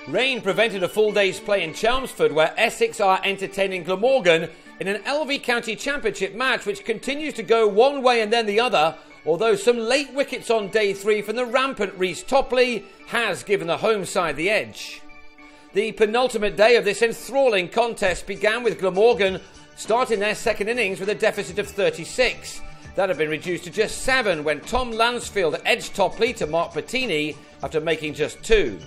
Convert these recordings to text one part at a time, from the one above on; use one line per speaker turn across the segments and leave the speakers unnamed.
Rain prevented a full day's play in Chelmsford, where Essex are entertaining Glamorgan in an LV County Championship match which continues to go one way and then the other, although some late wickets on day 3 from the rampant Rhys Topley has given the home side the edge. The penultimate day of this enthralling contest began with Glamorgan starting their second innings with a deficit of 36. That had been reduced to just 7 when Tom Lansfield edged Topley to Mark Bettini after making just 2.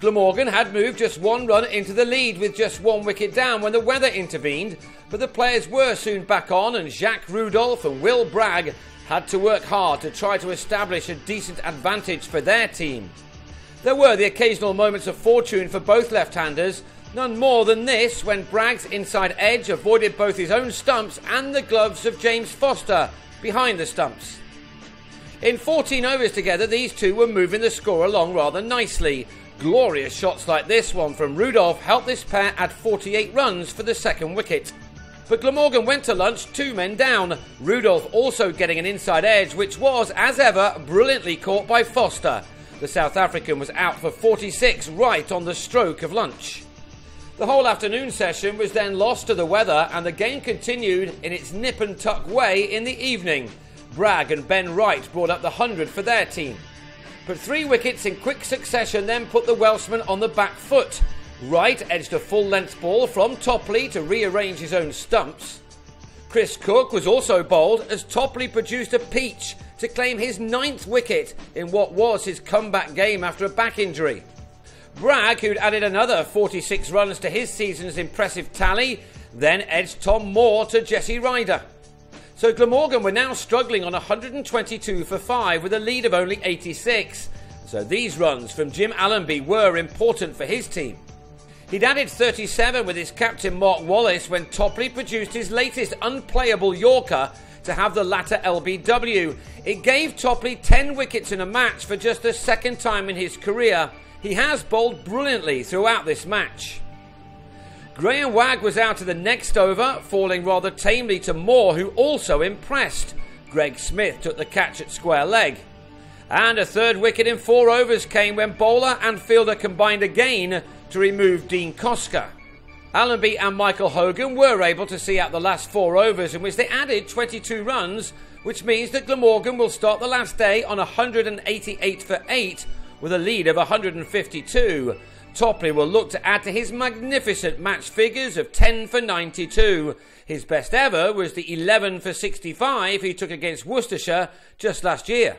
Glamorgan had moved just 1 run into the lead with just 1 wicket down when the weather intervened, but the players were soon back on and Jacques Rudolph and Will Bragg had to work hard to try to establish a decent advantage for their team. There were the occasional moments of fortune for both left-handers, none more than this when Bragg's inside edge avoided both his own stumps and the gloves of James Foster behind the stumps. In 14 overs together, these two were moving the score along rather nicely. Glorious shots like this one from Rudolph helped this pair add 48 runs for the second wicket. But Glamorgan went to lunch 2 men down, Rudolph also getting an inside edge which was, as ever, brilliantly caught by Foster. The South African was out for 46 right on the stroke of lunch. The whole afternoon session was then lost to the weather and the game continued in its nip and tuck way in the evening. Bragg and Ben Wright brought up the 100 for their team. But 3 wickets in quick succession then put the Welshman on the back foot. Wright edged a full-length ball from Topley to rearrange his own stumps. Chris Cook was also bowled as Topley produced a peach to claim his 9th wicket in what was his comeback game after a back injury. Bragg, who'd added another 46 runs to his season's impressive tally, then edged Tom Moore to Jesse Ryder. So Glamorgan were now struggling on 122 for 5 with a lead of only 86. So these runs from Jim Allenby were important for his team. He'd added 37 with his captain Mark Wallace when Topley produced his latest unplayable Yorker to have the latter LBW. It gave Topley 10 wickets in a match for just the second time in his career. He has bowled brilliantly throughout this match. Graham Wagg was out of the next over, falling rather tamely to Moore, who also impressed. Greg Smith took the catch at square leg. And a 3rd wicket in 4 overs came when bowler and fielder combined again to remove Dean Koska. Allenby and Michael Hogan were able to see out the last 4 overs in which they added 22 runs, which means that Glamorgan will start the last day on 188 for 8 with a lead of 152. Topley will look to add to his magnificent match figures of 10 for 92. His best ever was the 11 for 65 he took against Worcestershire just last year.